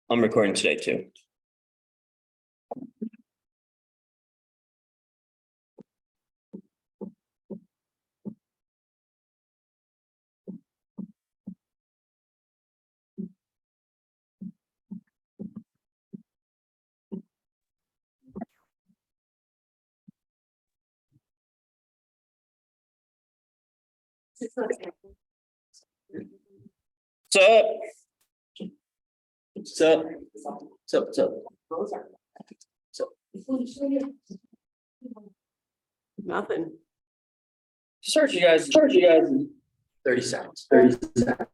I'm recording today too. What's up? What's up? What's up? What's up? Nothing. Start you guys in 30 seconds. 30 seconds.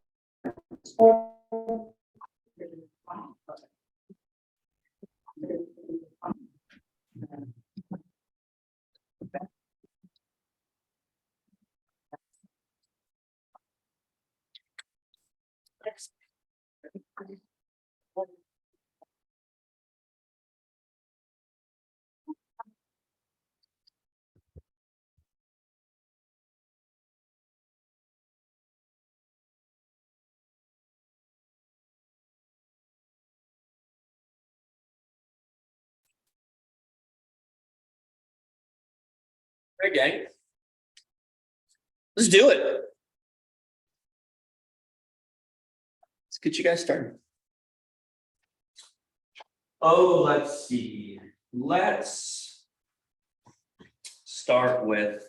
All right, gang. Let's do it. Let's get you guys started. Oh, let's see. Let's start with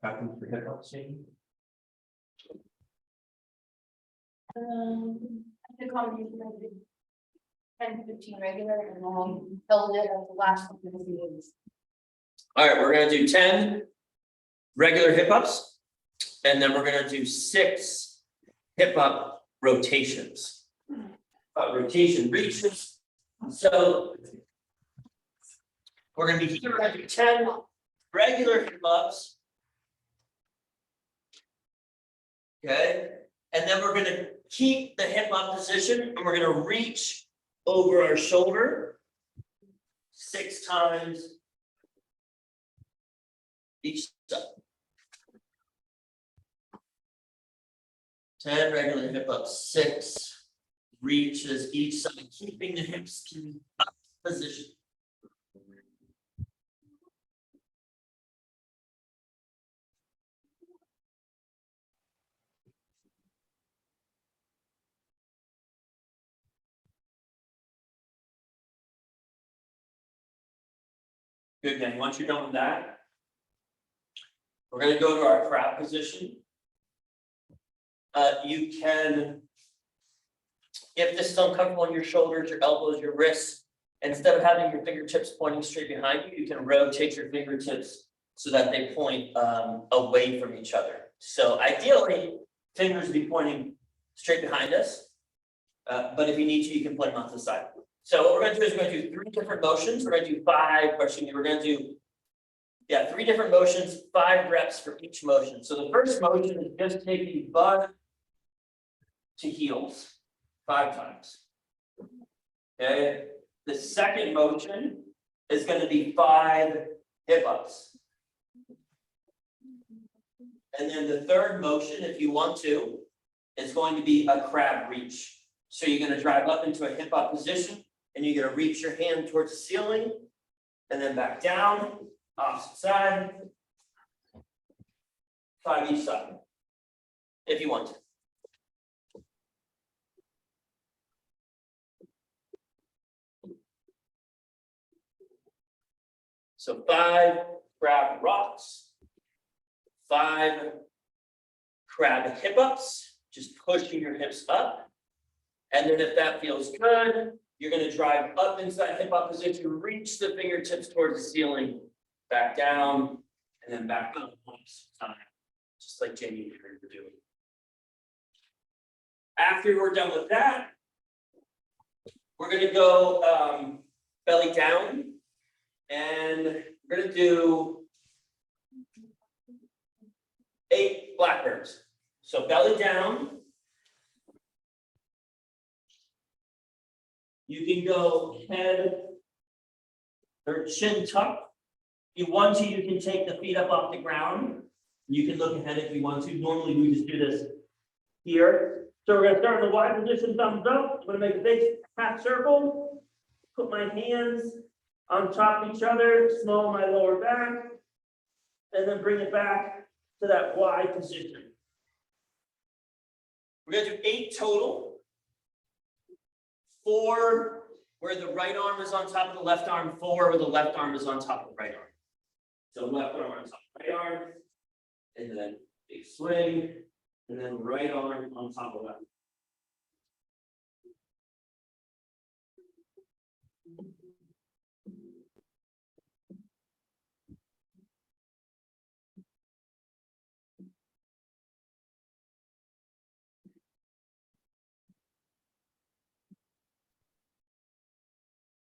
tracking for hip hop scene. The combination of the 10 to 15 regular and then held it at the last couple of meetings. All right, we're gonna do 10 regular hip hops, and then we're gonna do 6 hip hop rotations. Rotation reaches. So we're gonna be here, we're gonna do 10 regular hip hops. Okay, and then we're gonna keep the hip hop position and we're gonna reach over our shoulder 6 times each side. 10 regular hip ups, 6 reaches each side, keeping the hips in up position. Good, then, once you're done with that, we're gonna go to our crab position. You can, if this is uncomfortable on your shoulders, your elbows, your wrists, instead of having your fingertips pointing straight behind you, you can rotate your fingertips so that they point away from each other. So ideally, fingers be pointing straight behind us. But if you need to, you can point them off to the side. So what we're gonna do is we're gonna do 3 different motions. We're gonna do 5, or excuse me, we're gonna do 3 different motions, 5 reps for each motion. So the first motion is just taking butt to heels 5 times. Okay, the second motion is going to be 5 hip ups. And then the third motion, if you want to, is going to be a crab reach. So you're going to drive up into a hip up position and you're going to reach your hand towards the ceiling and then back down, opposite side. 5 each side, if you want to. So 5 crab rocks, 5 crab hip ups, just pushing your hips up. And then if that feels good, you're going to drive up into that hip up position, reach the fingertips towards the ceiling, back down, and then back up one time, just like Jamie and Aaron were doing. After we're done with that, we're going to go belly down. And we're gonna do 8 blackbirds. So belly down. You can go head or chin tuck. If you want to, you can take the feet up off the ground. You can look ahead if you want to. Normally we just do this here. So we're gonna start in the wide position, thumbs up. I'm gonna make a big half circle. Put my hands on top of each other, small my lower back. And then bring it back to that wide position. We're gonna do 8 total. 4 where the right arm is on top of the left arm, 4 where the left arm is on top of the right arm. So left arm on top of right arm, and then big swing, and then right arm on top of left.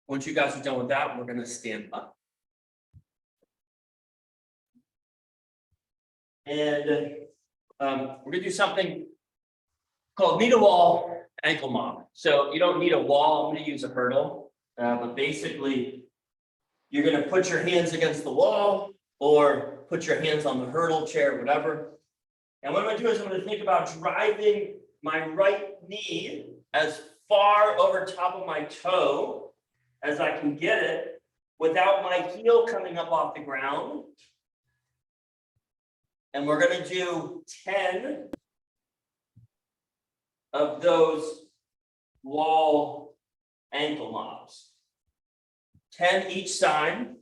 Once you guys are done with that, we're gonna stand up. And we're gonna do something called knee to wall ankle mob. So you don't need a wall, I'm gonna use a hurdle. But basically, you're gonna put your hands against the wall or put your hands on the hurdle chair, whatever. And what I'm gonna do is I'm gonna think about driving my right knee as far over top of my toe as I can get it without my heel coming up off the ground. And we're gonna do 10 of those wall ankle mobs. 10 each side.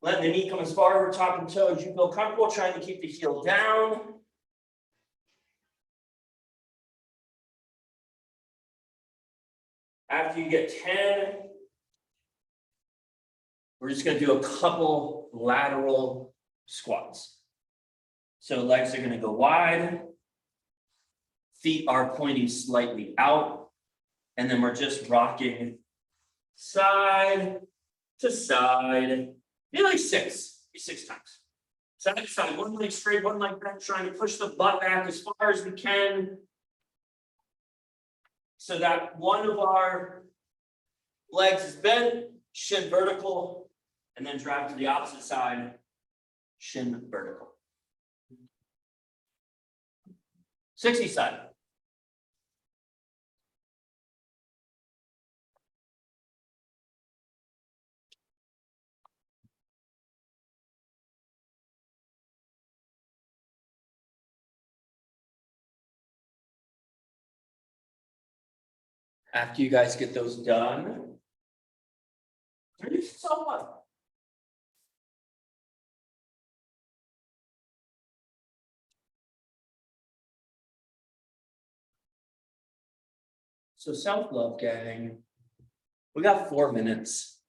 Let the knee come as far over top of the toe as you feel comfortable, trying to keep the heel down. After you get 10, we're just going to do a couple lateral squats. So legs are going to go wide, feet are pointing slightly out, and then we're just rocking side to side. Be like 6 times. Side to side, one leg straight, one leg back, trying to push the butt back as far as we can. So that one of our legs is bent, shin vertical, and then drive to the opposite side, shin vertical. 60 side. After you guys get those done, turn yourself up. So self-love, gang. We got 4 minutes.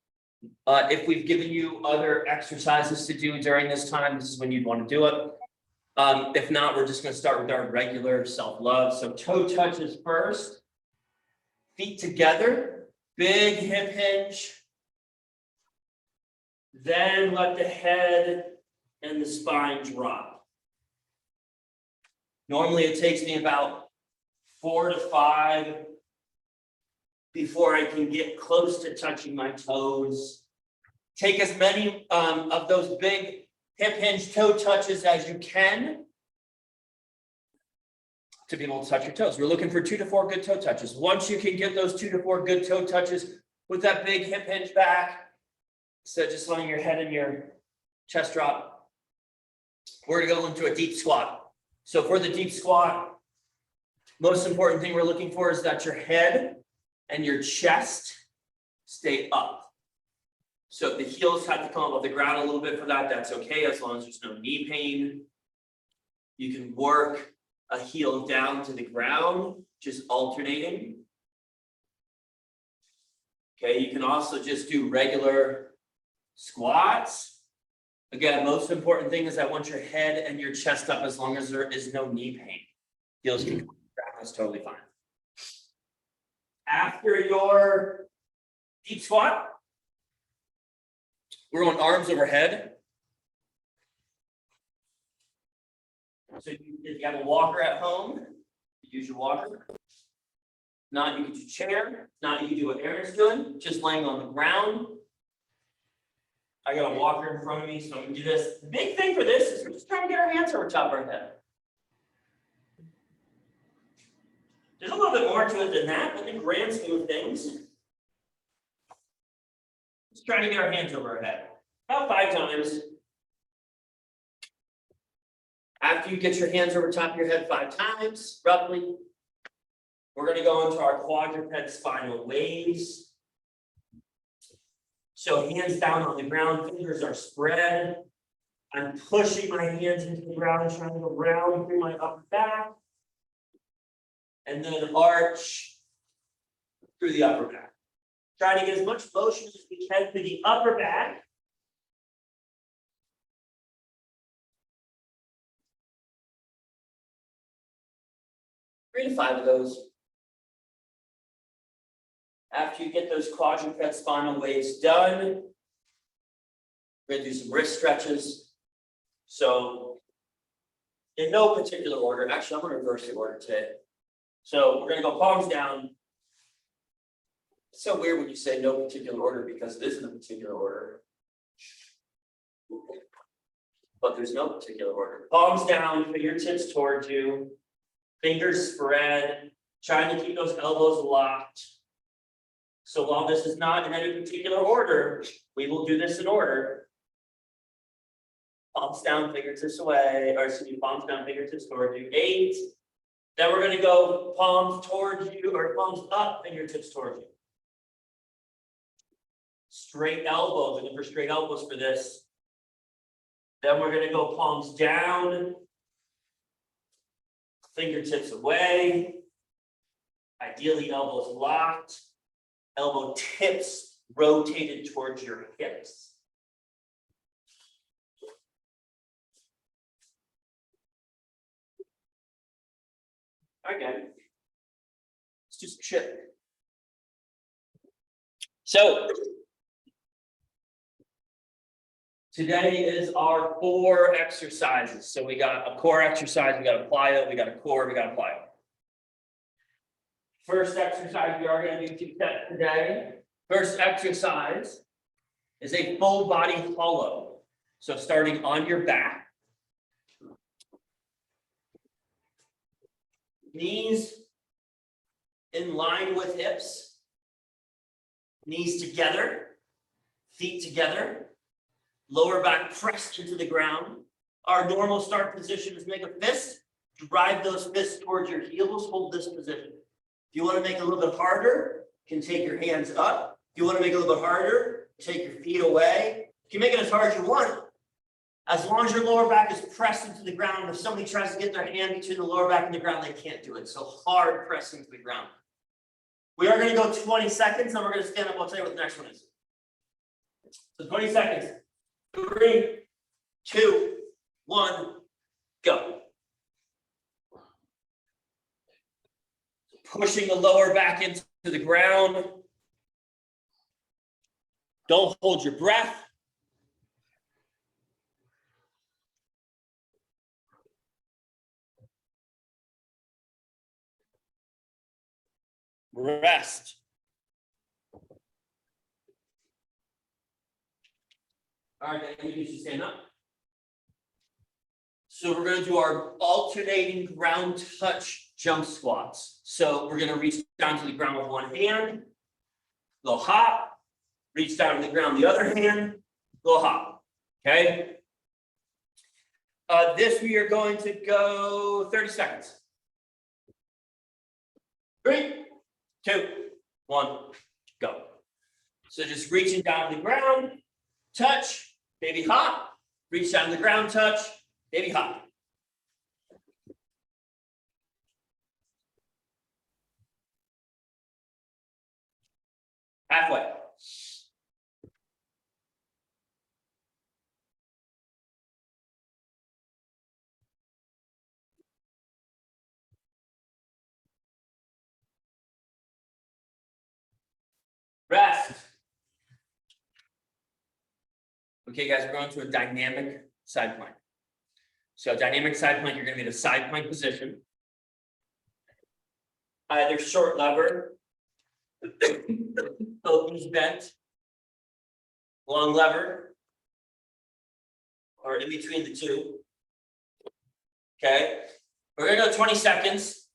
If we've given you other exercises to do during this time, this is when you'd want to do it. If not, we're just going to start with our regular self-love. So toe touches first. Feet together, big hip hinge. Then let the head and the spine drop. Normally it takes me about 4 to 5 before I can get close to touching my toes. Take as many of those big hip hinge toe touches as you can to be able to touch your toes. We're looking for 2 to 4 good toe touches. Once you can get those 2 to 4 good toe touches with that big hip hinge back, instead of just letting your head and your chest drop, we're gonna go into a deep squat. So for the deep squat, most important thing we're looking for is that your head and your chest stay up. So if the heels have to come above the ground a little bit for that, that's okay, as long as there's no knee pain. You can work a heel down to the ground, just alternating. Okay, you can also just do regular squats. Again, most important thing is I want your head and your chest up as long as there is no knee pain. Heels can come down, that's totally fine. After your deep squat, we're on arms overhead. So if you have a walker at home, use your walker. Not, you can do chair. Not, you can do what Aaron's doing, just laying on the ground. I got a walker in front of me, so I'm gonna do this. The big thing for this is we're just trying to get our hands over top of our head. There's a little bit more to it than that, but in the grand scheme of things. Let's try to get our hands over our head. About 5 times. After you get your hands over top of your head 5 times, roughly, we're gonna go into our quadruped spinal waves. So hands down on the ground, fingers are spread. I'm pushing my hands into the ground and trying to go round through my upper back. And then arch through the upper back. Try to get as much motion as we can through the upper back. Three to 5 of those. After you get those quadruped spinal waves done, we're gonna do some wrist stretches. So, in no particular order, actually, I'm gonna reverse the order today. So we're gonna go palms down. It's so weird when you say no particular order because it isn't a particular order. But there's no particular order. Palms down, fingertips towards you, fingers spread, trying to keep those elbows locked. So while this is not in any particular order, we will do this in order. Palms down, fingertips away, or excuse me, palms down, fingertips towards you. 8. Then we're gonna go palms towards you, or palms up, fingertips towards you. Straight elbows, looking for straight elbows for this. Then we're gonna go palms down. Fingertips away. Ideally elbows locked. Elbow tips rotated towards your hips. Okay. Let's do some shit. So today is our 4 exercises. So we got a core exercise, we got a plyo, we got a core, we got a plyo. First exercise we are going to do 2 sets today. First exercise is a full body hollow. So starting on your back. Knees in line with hips. Knees together. Feet together. Lower back pressed into the ground. Our normal start position is make a fist. Drive those fists towards your heels. Hold this position. If you want to make it a little bit harder, you can take your hands up. If you want to make it a little bit harder, take your feet away. You can make it as hard as you want. As long as your lower back is pressed into the ground, if somebody tries to get their hand between the lower back and the ground, they can't do it. So hard press into the ground. We are going to go 20 seconds, and we're going to stand up. I'll tell you what the next one is. So 20 seconds. 3, 2, 1, go. Pushing the lower back into the ground. Don't hold your breath. Rest. All right, I need you to stand up. So we're going to do our alternating ground touch jump squats. So we're going to reach down to the ground with one hand, little hop, reach down to the ground, the other hand, little hop. Okay. This we are going to go 30 seconds. 3, 2, 1, go. So just reaching down to the ground, touch, baby hop, reach down to the ground, touch, baby hop. Halfway. Rest. Okay, guys, we're going to a dynamic side plank. So dynamic side plank, you're going to be in a side plank position. Either short lever, both knees bent, long lever, or in between the two. Okay, we're going to go 20 seconds.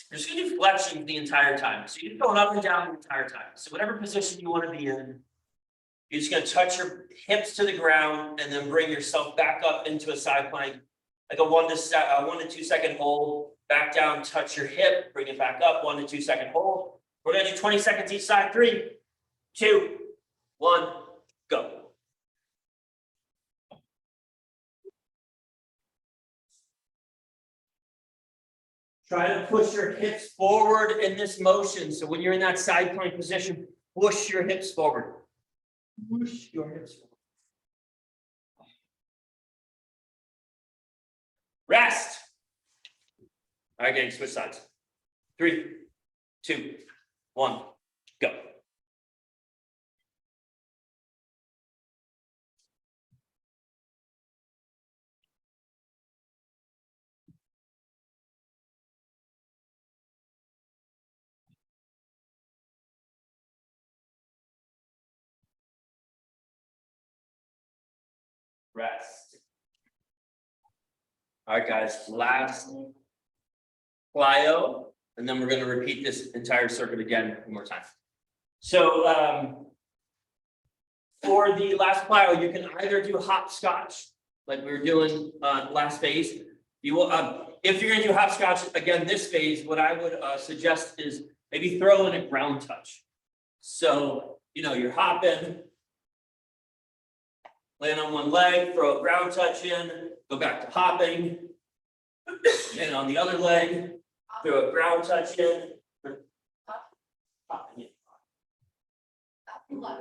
You're just gonna do flexion the entire time. So you're going up and down the entire time. So whatever position you want to be in, you're just gonna touch your hips to the ground and then bring yourself back up into a side plank. Like a 1 to 2 second hold, back down, touch your hip, bring it back up, 1 to 2 second hold. We're gonna do 20 seconds each side. 3, 2, 1, go. Try to push your hips forward in this motion. So when you're in that side plank position, push your hips forward. Push your hips forward. Rest. All right, gang, switch sides. 3, 2, 1, go. Rest. All right, guys, last plyo, and then we're going to repeat this entire circuit again one more time. So for the last plyo, you can either do hopscotch, like we were doing last phase. You will, if you're going to do hopscotch again this phase, what I would suggest is maybe throw in a ground touch. So you're hopping, land on one leg, throw a ground touch in, go back to hopping, and on the other leg, throw a ground touch in.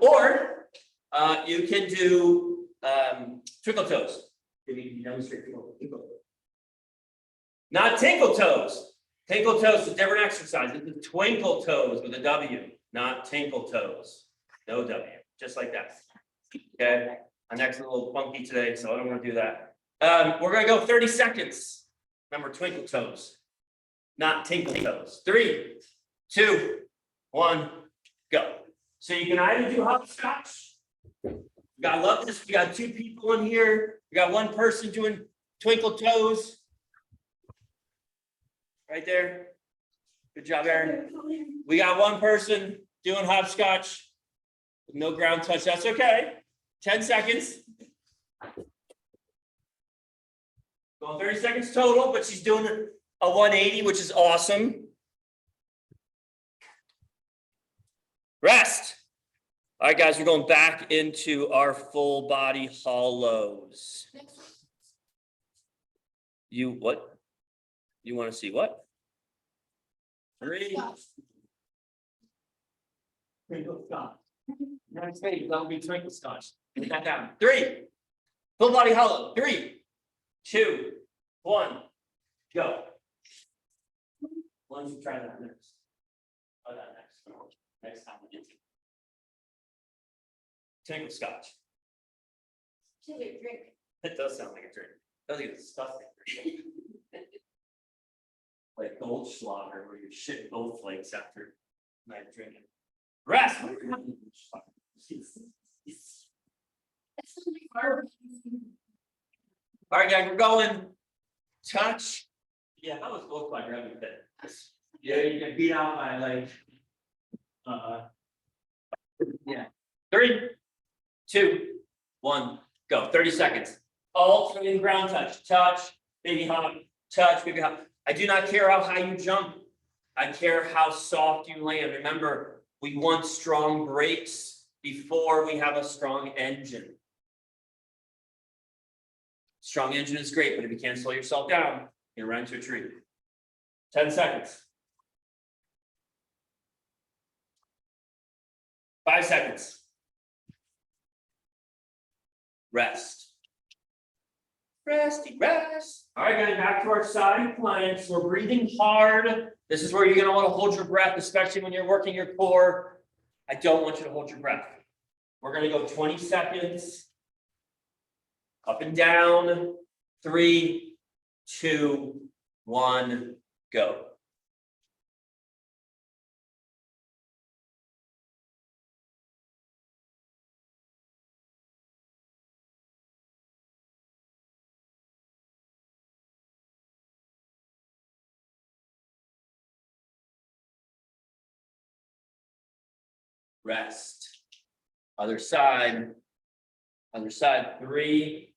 Or you can do twinkle toes. Can you demonstrate twinkle toes? Not tinkle toes. Tinkle toes is a different exercise. It's the twinkle toes with a W, not tinkle toes. No W, just like that. Okay. My neck's a little funky today, so I don't want to do that. We're gonna go 30 seconds. Remember, twinkle toes, not tinkle toes. 3, 2, 1, go. So you can either do hopscotch. I love this. We got 2 people in here. We got 1 person doing twinkle toes. Right there. Good job, Aaron. We got 1 person doing hopscotch with no ground touch. That's okay. 10 seconds. Going 30 seconds total, but she's doing a 180, which is awesome. Rest. All right, guys, we're going back into our full body hollows. What? You want to see what? 3. Twinkle scotch. Next phase, that will be twinkle scotch. Get that down. 3. Full body hollow. 3, 2, 1, go. Why don't you try that next? Oh, that next. Next time we get to twinkle scotch. It does sound like a drink. That's like a disgusting drink. Like Goldschlager, where you shit gold flakes after night drinking. Rest. All right, guys, we're going touch. Yeah, that was Goldschlager every bit. Yeah, you get beat out by like. Yeah. 3, 2, 1, go. 30 seconds. Alternating ground touch. Touch, baby hop, touch, baby hop. I do not care how high you jump. I care how soft you land. Remember, we want strong brakes before we have a strong engine. Strong engine is great, but if you can't slow yourself down, you run into a tree. 10 seconds. 5 seconds. Rest. Resty, rest. All right, guys, back to our side planks. We're breathing hard. This is where you're going to want to hold your breath, especially when you're working your core. I don't want you to hold your breath. We're going to go 20 seconds. Up and down. 3, 2, 1, go. rest. Other side. Other side, 3,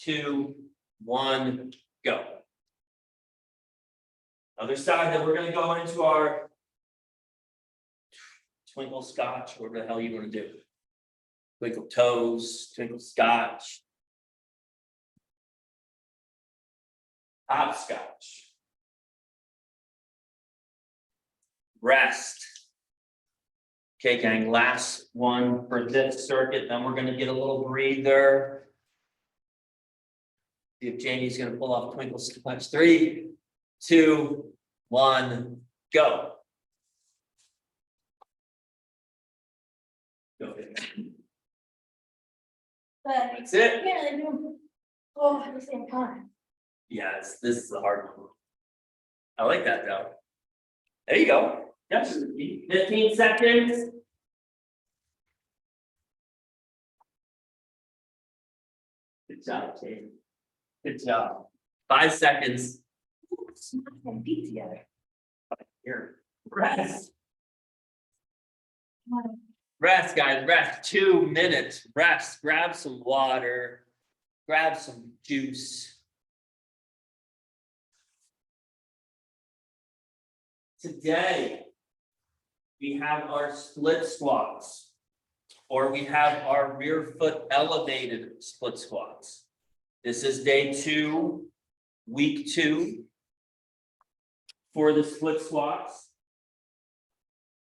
2, 1, go. Other side, then we're gonna go into our twinkle scotch, whatever the hell you wanna do. Twinkle toes, twinkle scotch. Hopscotch. Rest. Okay, gang, last one for this circuit, then we're gonna get a little breather. See if Jamie's gonna pull off twinkle scotch. 3, 2, 1, go. Go ahead. But That's it. yeah, they do all at the same time. Yeah, this is the hard one. I like that though. There you go. Yep, 15 seconds. Good job, Jamie. Good job. 5 seconds. Smack them feet together. Here. Rest. Come on. Rest, guys. Rest. 2 minutes. Rest. Grab some water. Grab some juice. Today, we have our split squats, or we have our rear foot elevated split squats. This is day 2, week 2 for the split squats.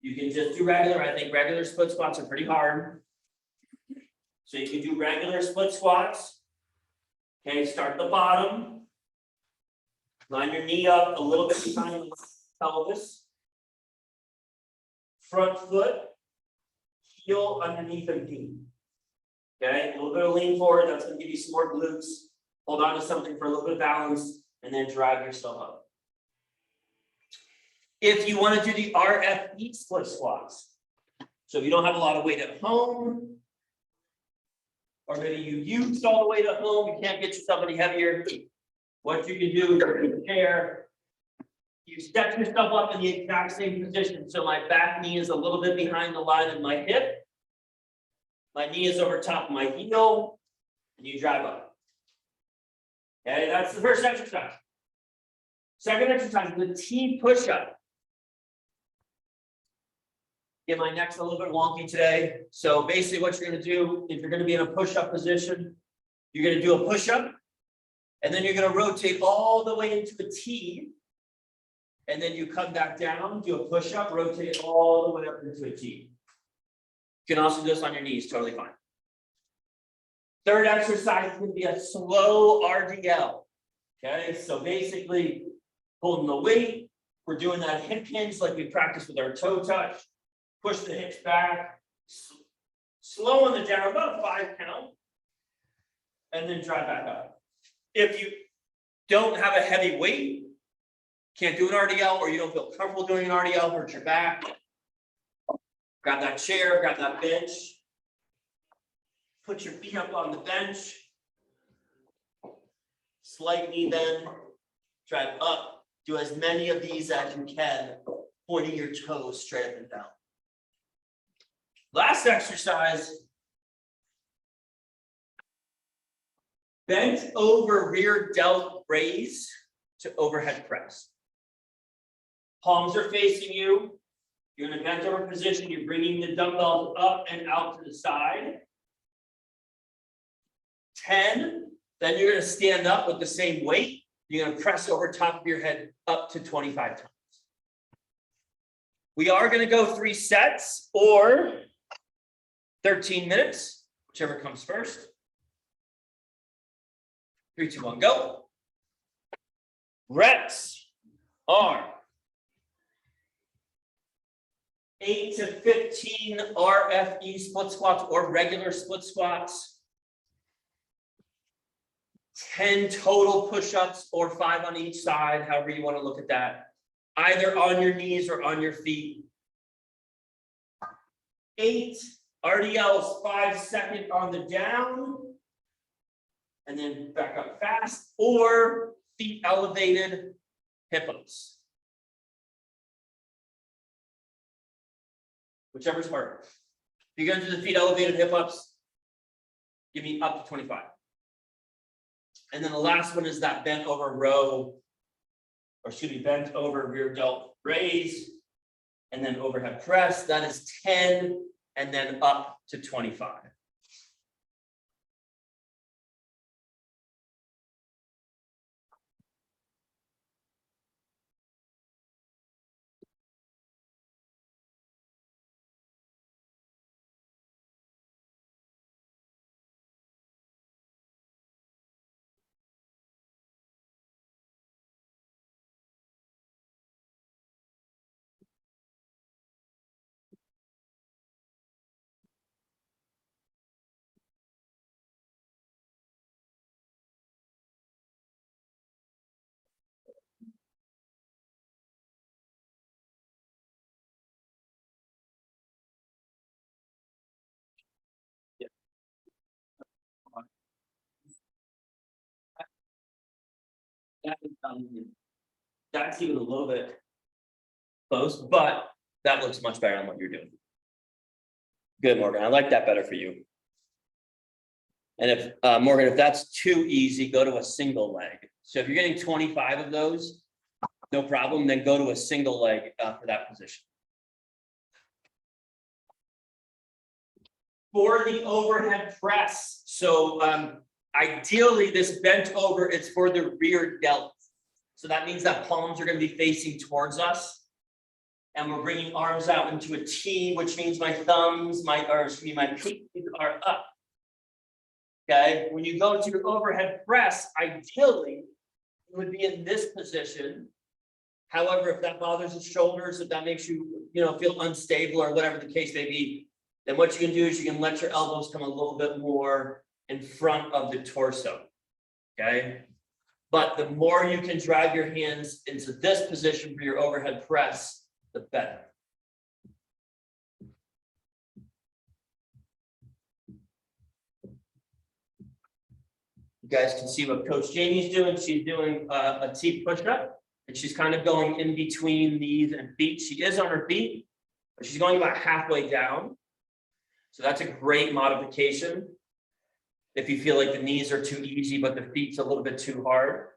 You can just do regular. I think regular split squats are pretty hard. So you can do regular split squats. Okay, start at the bottom. Line your knee up a little bit behind the pelvis. Front foot, heel underneath the knee. Okay, a little bit of lean forward, that's gonna give you some more glutes. Hold on to something for a little bit of balance, and then drive yourself up. If you want to do the RFE split squats, so if you don't have a lot of weight at home, or maybe you used all the weight at home, you can't get yourself any heavier, what you can do is in the chair, you step yourself up in the exact same position. So my back knee is a little bit behind the line of my hip. My knee is over top of my heel, and you drive up. Okay, that's the first exercise. Second exercise, the T push-up. Get my neck's a little bit wonky today. So basically what you're gonna do, if you're gonna be in a push-up position, you're gonna do a push-up, and then you're gonna rotate all the way into a T. And then you come back down, do a push-up, rotate all the way up into a T. You can also do this on your knees, totally fine. Third exercise is going to be a slow RDL. Okay, so basically holding the weight, we're doing that hip hinge like we practiced with our toe touch. Push the hips back, slow on the down, about a 5 count, and then drive back up. If you don't have a heavy weight, can't do an RDL, or you don't feel comfortable doing an RDL, hurt your back, grab that chair, grab that bench, put your feet up on the bench, slight knee bend, drive up, do as many of these as you can, pointing your toes straight up and down. Last exercise, bent over rear delt raise to overhead press. Palms are facing you. You're in a bent over position. You're bringing the dumbbells up and out to the side. 10. Then you're going to stand up with the same weight. You're going to press over top of your head up to 25 times. We are going to go 3 sets or 13 minutes, whichever comes first. 3, 2, 1, go. Reps are 8 to 15 RFE split squats or regular split squats. 10 total push-ups or 5 on each side, however you want to look at that. Either on your knees or on your feet. 8 RDLs, 5 seconds on the down. And then back up fast, or feet elevated, hippos. Whichever's harder. If you're gonna do the feet elevated hip ups, give me up to 25. And then the last one is that bent over row, or excuse me, bent over rear delt raise, and then overhead press. That is 10, and then up to 25. That's even a little bit close, but that looks much better than what you're doing. Good, Morgan. I like that better for you. And if Morgan, if that's too easy, go to a single leg. So if you're getting 25 of those, no problem, then go to a single leg for that position. For the overhead press, so ideally this bent over is for the rear delt. So that means that palms are going to be facing towards us. And we're bringing arms out into a T, which means my thumbs, my pinkies are up. Okay, when you go to your overhead press, ideally, it would be in this position. However, if that bothers the shoulders, if that makes you, feel unstable or whatever the case may be, then what you can do is you can let your elbows come a little bit more in front of the torso. Okay, but the more you can drive your hands into this position for your overhead press, the better. You guys can see what Coach Jamie's doing. She's doing a T push-up, and she's kind of going in between knees and feet. She is on her feet, but she's going about halfway down. So that's a great modification. If you feel like the knees are too easy, but the feet's a little bit too hard,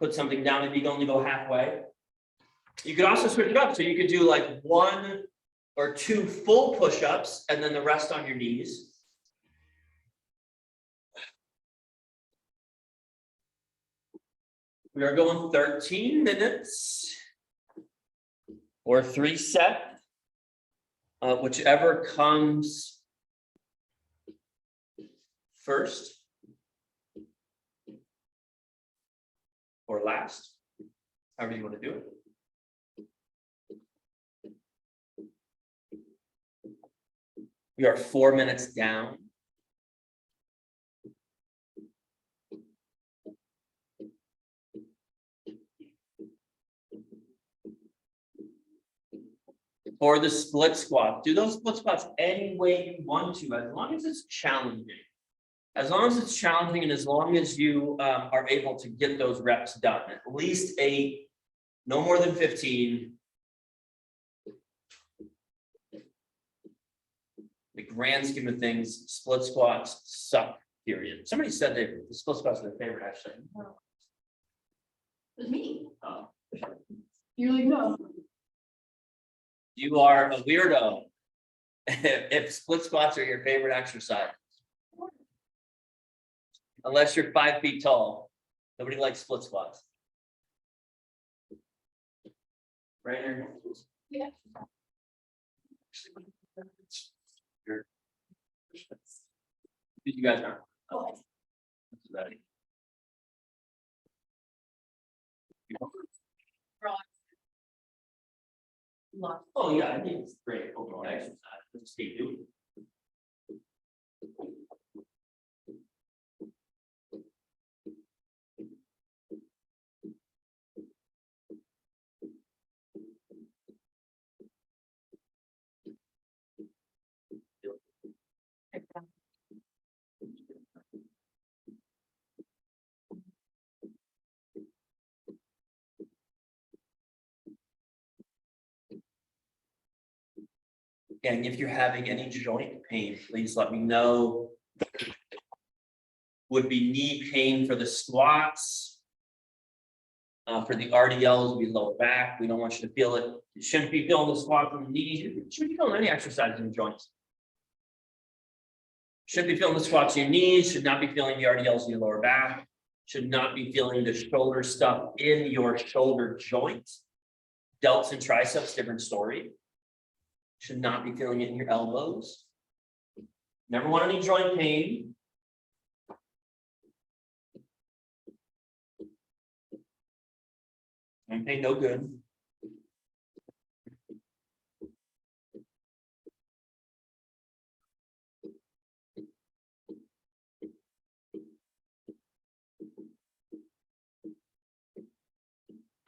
put something down if you can only go halfway. You could also switch it up. So you could do like 1 or 2 full push-ups and then the rest on your knees. We are going 13 minutes or 3 sets, whichever comes first or last, however you want to do it. We are 4 minutes down. For the split squat, do those split squats any way you want to, as long as it's challenging. As long as it's challenging and as long as you are able to get those reps done, at least 8, no more than 15. The grand scheme of things, split squats suck, period. Somebody said the split squats are their favorite, actually. It was me. Oh. You really know. You are a weirdo if split squats are your favorite exercise. Unless you're 5 feet tall, nobody likes split squats. Right here. Yeah. You guys aren't. Oh. Oh, yeah, I think it's great overall exercise. Let's see, do. And if you're having any joint pain, please let me know. Would be knee pain for the squats. For the RDLs, would be low back. We don't want you to feel it. You shouldn't be feeling the squat from the knees. You shouldn't be feeling any exercise in the joints. Should be feeling the squats in your knees, should not be feeling the RDLs in your lower back, should not be feeling the shoulder stuff in your shoulder joints. Delts and triceps, different story. Should not be feeling it in your elbows. Never want any joint pain. Joint pain, no good.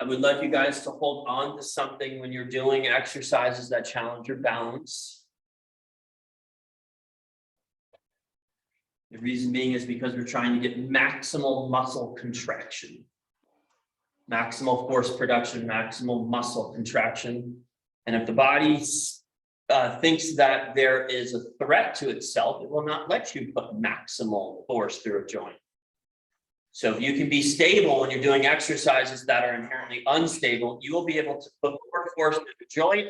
I would like you guys to hold on to something when you're doing exercises that challenge your balance. The reason being is because we're trying to get maximal muscle contraction. Maximal force production, maximal muscle contraction. And if the body thinks that there is a threat to itself, it will not let you put maximal force through a joint. So if you can be stable when you're doing exercises that are inherently unstable, you will be able to put more force through the joint.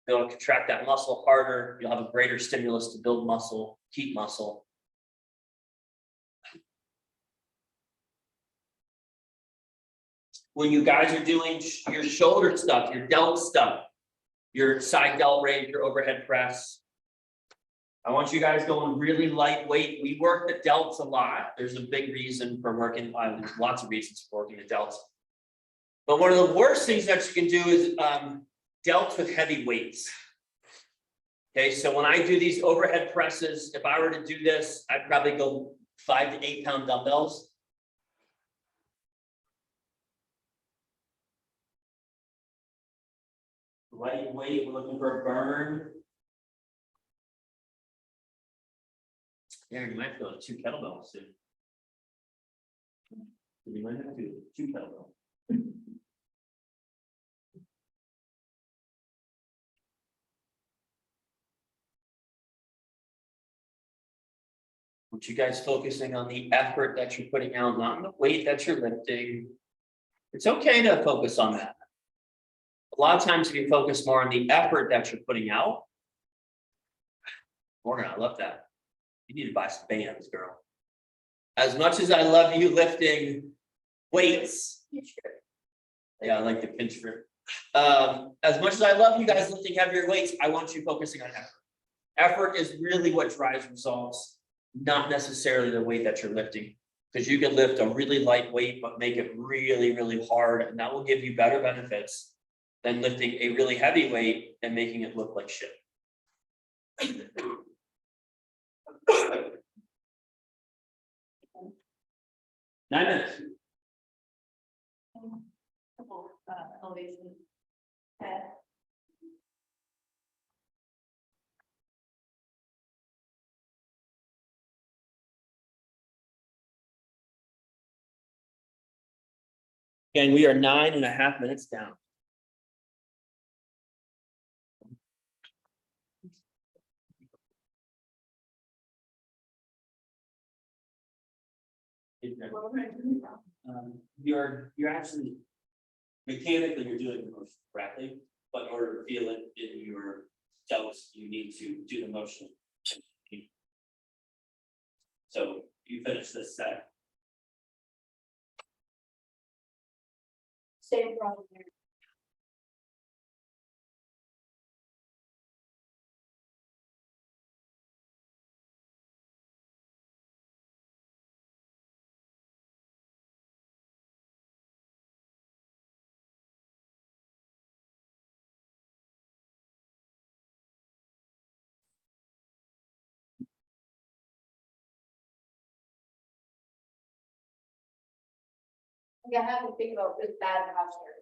You'll be able to contract that muscle harder. You'll have a greater stimulus to build muscle, keep muscle. When you guys are doing your shoulder stuff, your delt stuff, your side delt raise, your overhead press, I want you guys going really lightweight. We work the delts a lot. There's a big reason for working, there's lots of reasons for working the delts. But one of the worst things that you can do is delts with heavy weights. Okay, so when I do these overhead presses, if I were to do this, I'd probably go 5 to 8 pound dumbbells. Lightweight, we're looking for a burn. Yeah, you might feel 2 kettlebells soon. You might have to 2 kettlebells. Want you guys focusing on the effort that you're putting out, not on the weight that you're lifting. It's okay to focus on that. A lot of times if you focus more on the effort that you're putting out, Morgan, I love that. You need to buy some bands, girl. As much as I love you lifting weights. Yeah, I like the pinch grip. As much as I love you guys lifting heavier weights, I want you focusing on effort. Effort is really what drives results, not necessarily the weight that you're lifting. Because you can lift a really light weight, but make it really, really hard, and that will give you better benefits than lifting a really heavy weight and making it look like shit. 9 minutes. Couple elevation. And we are 9.5 minutes down. You're actually mechanically you're doing the motion correctly, but in order to feel it in your delts, you need to do the motion. So you finish this set. Same problem here. I have to think about this bad posture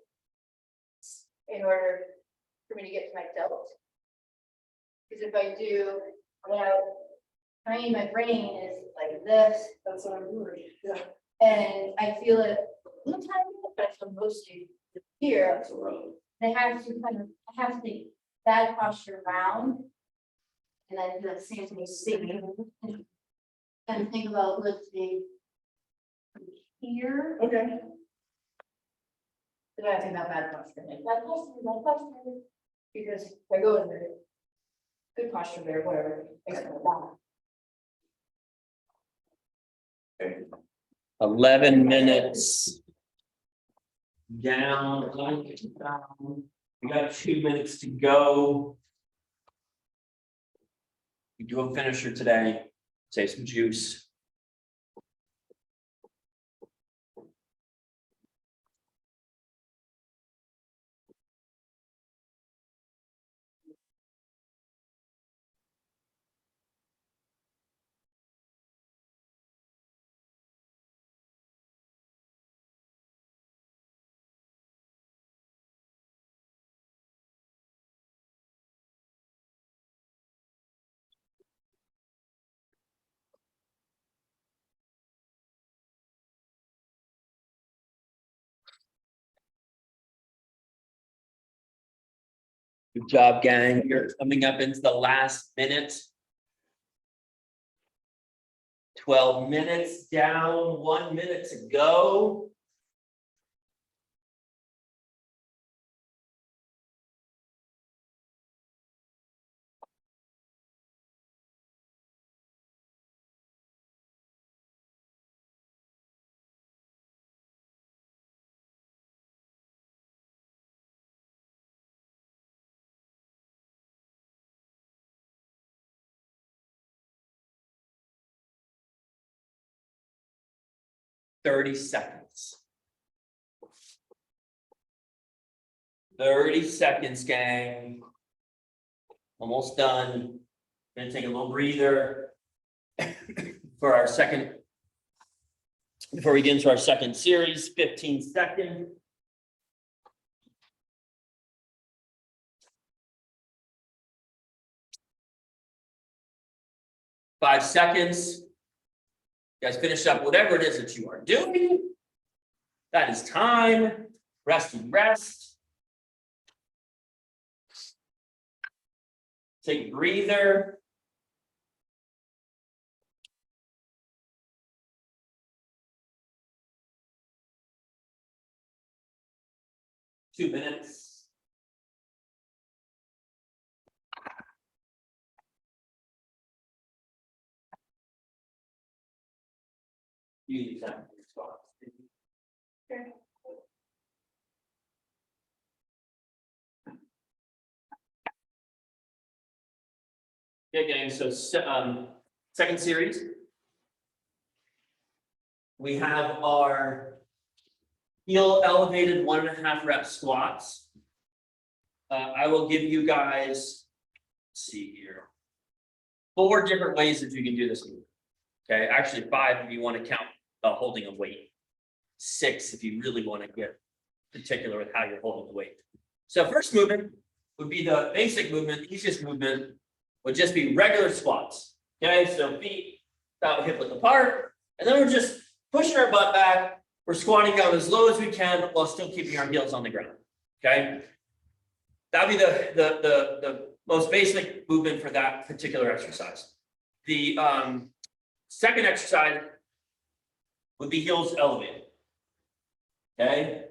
in order for me to get to my delt. Because if I do, my brain is like this. That's what I'm doing. Yeah. And I feel it a little tiny bit, but I feel mostly here. I have to think bad posture round and then do the same thing, and think about lifting here. Okay. Then I think that bad posture, bad posture. Because if I go in there, good posture there, whatever, except for that. 11 minutes. Down. We got 2 minutes to go. We do a finisher today, save some juice. Good job, gang. You're coming up into the last minute. 12 minutes down, 1 minute to go. Thirty seconds. 30 seconds, gang. Almost done. Gonna take a little breather for our second. Before we get into our second series, 15 seconds. Five seconds. You guys finish up whatever it is that you are doing. That is time. Rest and rest. Take a breather. Two minutes. You use that spot. Okay, gang, so second series. We have our heel elevated 1.5 rep squats. I will give you guys, let's see here, 4 different ways that you can do this movement. Okay, actually 5 if you want to count holding a weight. 6 if you really want to get particular with how you're holding the weight. So first movement would be the basic movement, easiest movement would just be regular squats. Okay, so feet about hip width apart, and then we're just pushing our butt back. We're squatting down as low as we can while still keeping our heels on the ground. Okay, that'd be the most basic movement for that particular exercise. The second exercise would be heels elevated. Okay,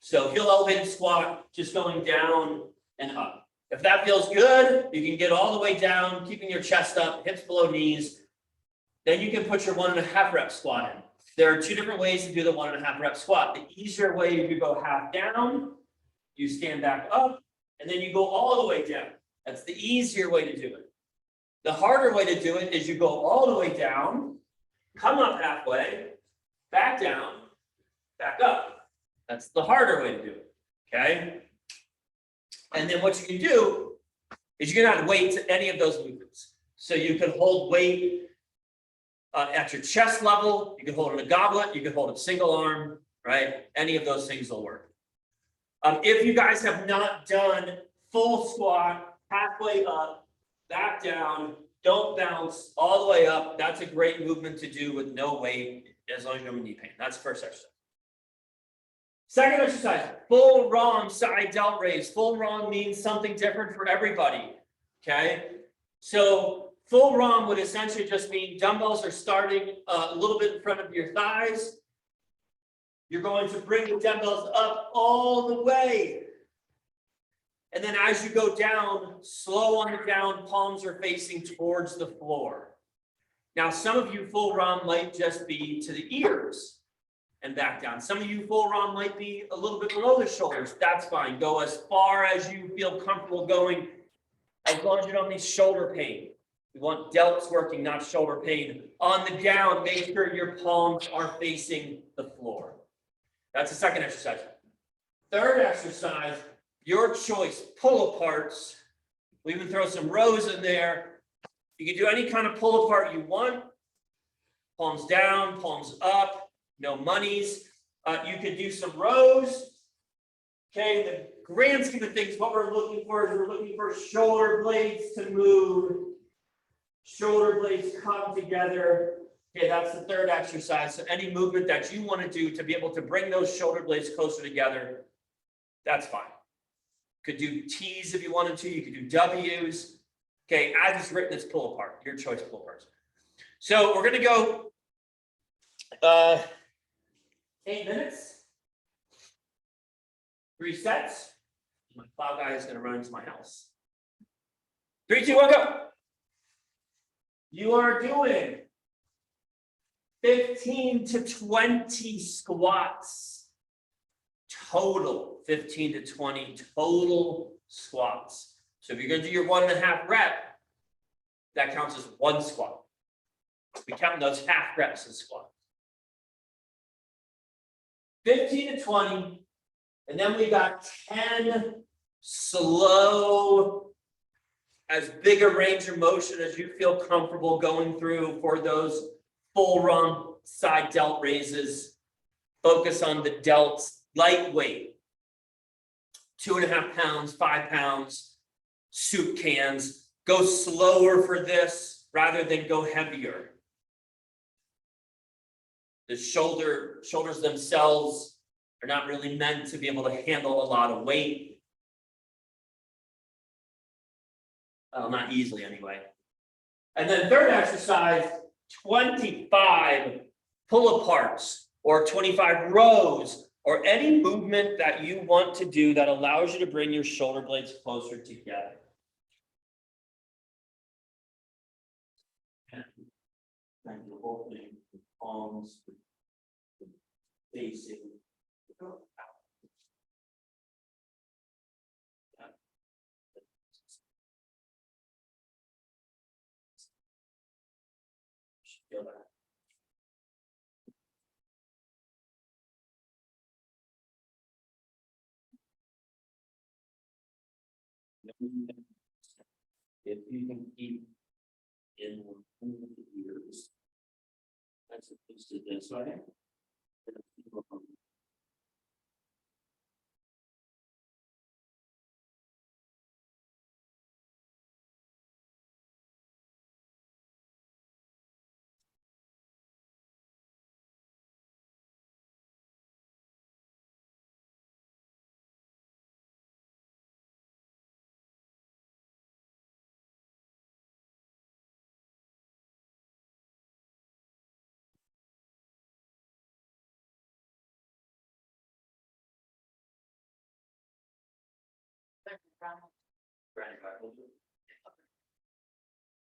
so heel elevated squat, just going down and up. If that feels good, you can get all the way down, keeping your chest up, hips below knees. Then you can put your 1.5 rep squat in. There are 2 different ways to do the 1.5 rep squat. The easier way, if you go half down, you stand back up, and then you go all the way down. That's the easier way to do it. The harder way to do it is you go all the way down, come up halfway, back down, back up. That's the harder way to do it, okay? And then what you can do is you can add weight to any of those movements. So you can hold weight at your chest level, you can hold it in a goblet, you can hold it single arm, right? Any of those things will work. If you guys have not done full squat, halfway up, back down, don't bounce all the way up, that's a great movement to do with no weight, as long as you don't have knee pain. That's the first exercise. Second exercise, full ROM side delt raise. Full ROM means something different for everybody, okay? So full ROM would essentially just mean dumbbells are starting a little bit in front of your thighs. You're going to bring the dumbbells up all the way. And then as you go down, slow on the down, palms are facing towards the floor. Now, some of you full ROM might just be to the ears and back down. Some of you full ROM might be a little bit below the shoulders. That's fine. Go as far as you feel comfortable going, as long as you don't need shoulder pain. We want delts working, not shoulder pain. On the down, make sure your palms are facing the floor. That's the second exercise. Third exercise, your choice, pull aparts. We even throw some rows in there. You can do any kind of pull apart you want. Palms down, palms up, no monies. You could do some rows. Okay, the grand scheme of things, what we're looking for is we're looking for shoulder blades to move. Shoulder blades come together. Okay, that's the third exercise. So any movement that you want to do to be able to bring those shoulder blades closer together, that's fine. Could do T's if you wanted to. You could do W's. Okay, as it's written, it's pull apart. Your choice, pull aparts. So we're going to go 8 minutes. 3 sets. My plow guy is going to run into my house. 3, 2, 1, go. You are doing 15 to 20 squats. Total 15 to 20 total squats. So if you're going to do your 1.5 rep, that counts as 1 squat. We count those half reps as squats. 15 to 20, and then we got 10 slow, as big a range of motion as you feel comfortable going through for those full ROM side delt raises. Focus on the delts, lightweight, 2.5 pounds, 5 pounds, soup cans. Go slower for this rather than go heavier. The shoulders themselves are not really meant to be able to handle a lot of weight. Not easily anyway. And then third exercise, 25 pull aparts or 25 rows or any movement that you want to do that allows you to bring your shoulder blades closer together. And you're opening the palms, facing out. Feel that. If you can keep in one of the ears, that's opposed to this way.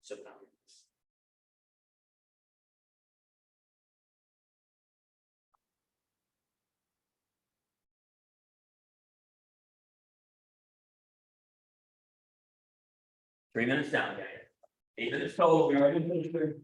So now. Three minutes down, guys. 8 minutes total. We already finished there.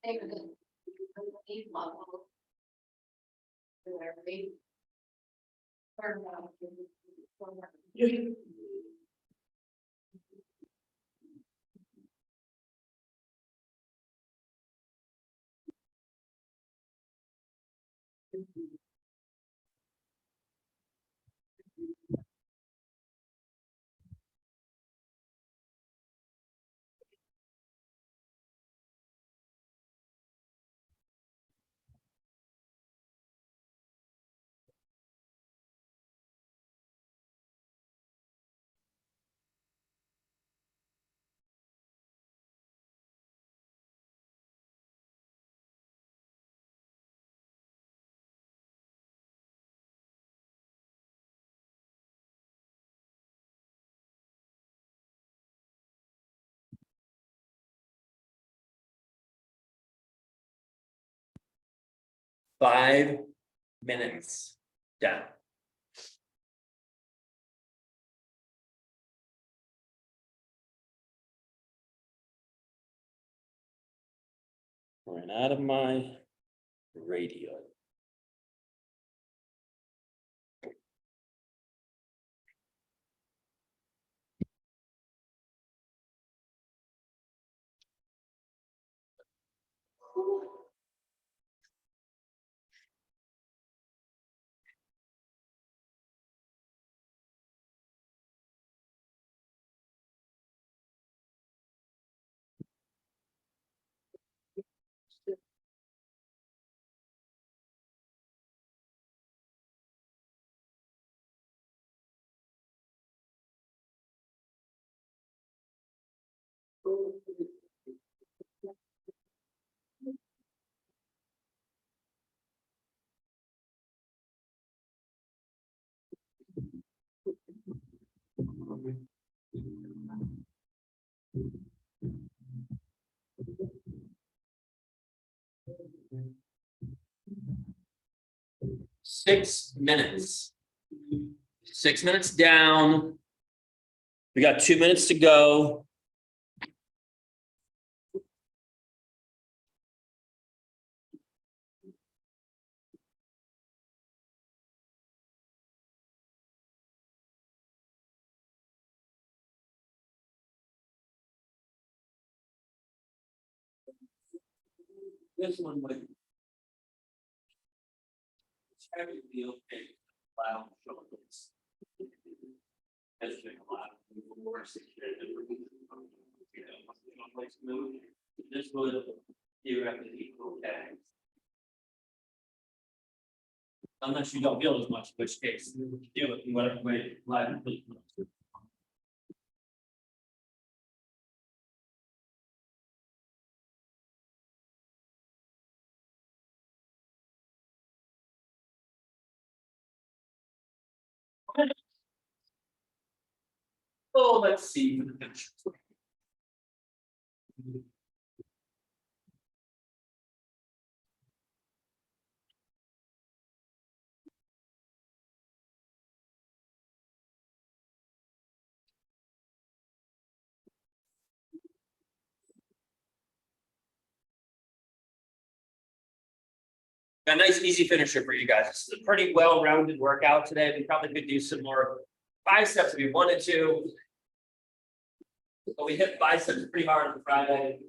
Maybe the lead model. Where they. Or no. Five minutes down. Ran out of my radio. Six minutes. 6 minutes down. We got 2 minutes to go. This one would. It's heavy deal. Wow, shoulders. Has been a lot worse. This would theoretically equal okay. Unless you don't feel as much, in which case you do it in whatever way life. Oh, let's see. A nice easy finisher for you guys. This is a pretty well-rounded workout today. We probably could do some more biceps if we wanted to. But we hit biceps pretty hard on Friday.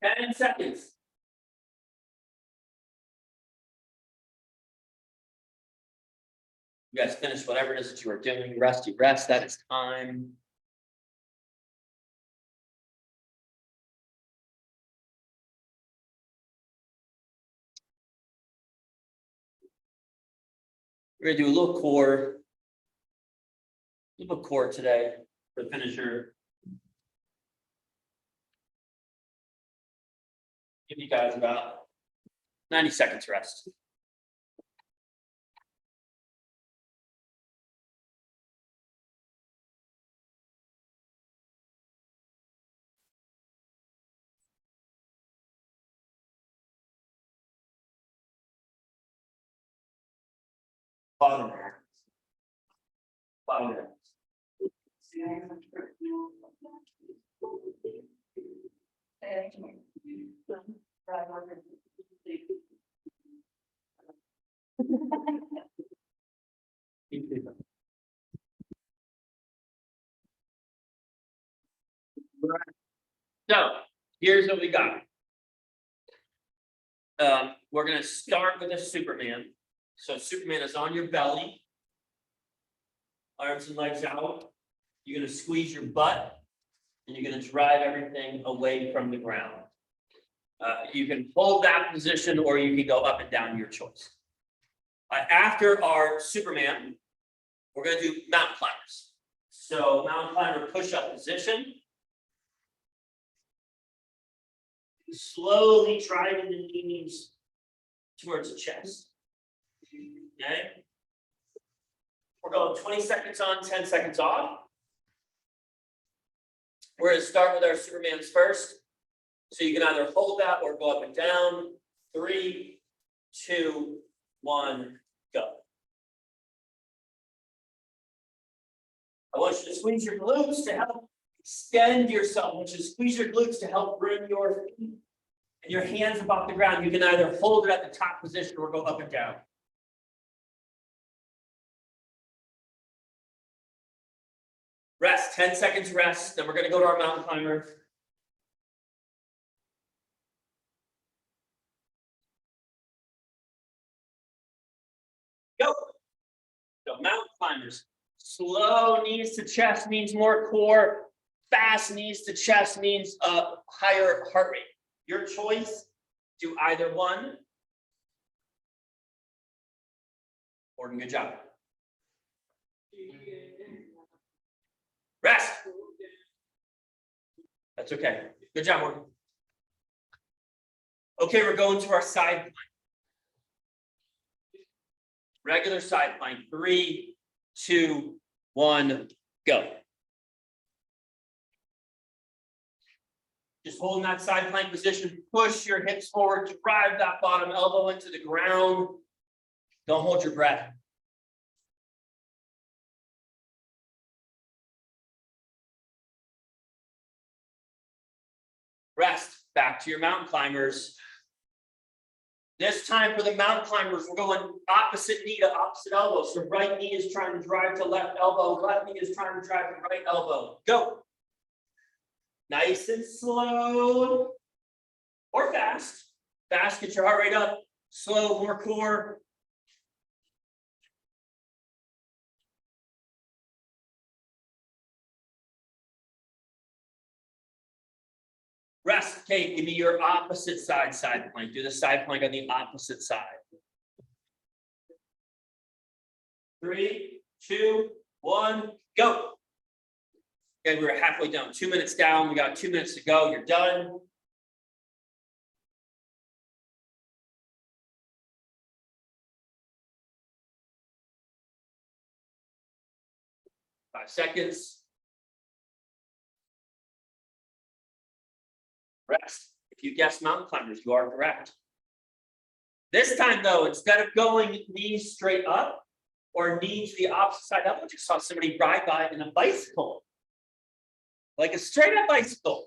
Ten seconds. You guys finish whatever it is that you are doing. Rest, you rest. That is time. We're gonna do a little core. A little core today for the finisher. Give you guys about 90 seconds rest. Bottom. Bottom. So, here's what we got. We're gonna start with a Superman. So Superman is on your belly. Arms and legs out. You're gonna squeeze your butt. And you're gonna drive everything away from the ground. You can hold that position or you can go up and down, your choice. After our Superman, we're gonna do mountain climbers. So mountain climber push-up position. Slowly driving the knees towards the chest. Okay. We're going 20 seconds on, 10 seconds off. We're gonna start with our Supermans first. So you can either hold that or go up and down. 3, 2, 1, go. I want you to squeeze your glutes to help extend yourself, which is squeeze your glutes to help bring your feet and your hands above the ground. You can either hold it at the top position or go up and down. Rest, 10 seconds rest, then we're gonna go to our mountain climber. Go. So mountain climbers, slow knees to chest means more core, fast knees to chest means a higher heart rate. Your choice, do either one. Morgan, good job. Rest. That's okay. Good job, Morgan. Okay, we're going to our side plank. Regular side plank. 3, 2, 1, go. Just holding that side plank position, push your hips forward, drive that bottom elbow into the ground. Don't hold your breath. Rest, back to your mountain climbers. This time for the mountain climbers, we're going opposite knee to opposite elbow. So right knee is trying to drive to left elbow, left knee is trying to drive to right elbow. Go. Nice and slow. Or fast. Fast, get your heart rate up. Slow, more core. Rest, okay, give me your opposite side plank. Do the side plank on the opposite side. 3, 2, 1, go. Okay, we're halfway down, 2 minutes down. We got 2 minutes to go. You're done. Five seconds. Rest. If you guessed mountain climbers, you are correct. This time though, instead of going knees straight up or knee to the opposite side up, I just saw somebody ride by in a bicycle. Like a straight up bicycle.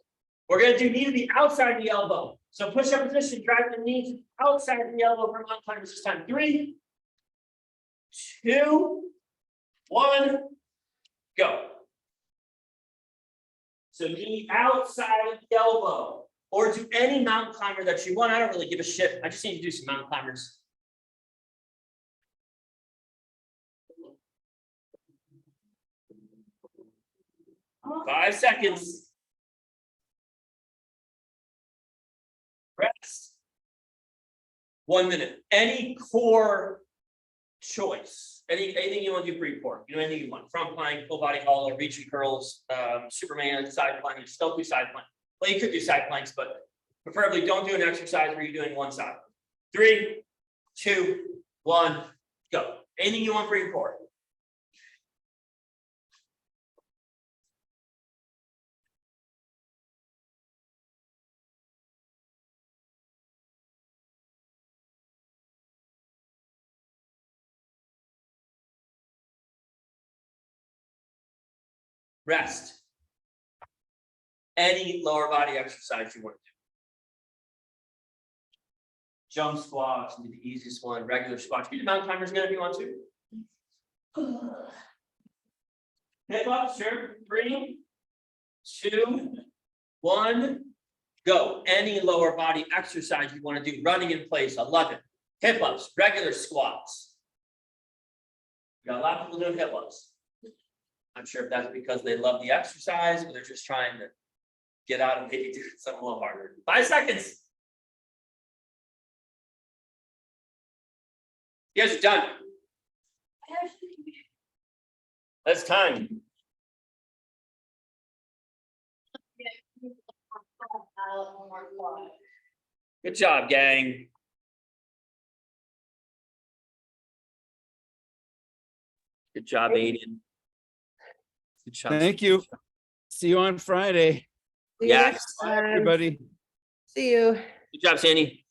We're gonna do knee to the outside of the elbow. So push up position, drive the knee to the outside of the elbow for mountain climbers this time. 3, 2, 1, go. So knee outside of the elbow. Or do any mountain climber that you want. I don't really give a shit. I just need to do some mountain climbers. Five seconds. Rest. 1 minute. Any core choice. Anything you want to do free core. You know, anything you want. Front plank, full body hollow, reach and curls, Superman, side plank, still do side plank. Well, you could do side planks, but preferably don't do an exercise where you're doing one side. 3, 2, 1, go. Anything you want free core. rest. Any lower body exercise you want to do. Jump squats, do the easiest one, regular squats. You can do mountain climbers again if you want to. Hip up, sure. 3, 2, 1, go. Any lower body exercise you want to do, running in place, I love it. Hip ups, regular squats. You got a lot of people doing hip ups. I'm sure if that's because they love the exercise or they're just trying to get out and maybe do something a little harder. 5 seconds. You guys are done. That's time. Good job, gang. Good job, Aiden. Good job. Thank you. See you on Friday, See you Yes. next Bye, time. everybody. See you. Good job, Sandy.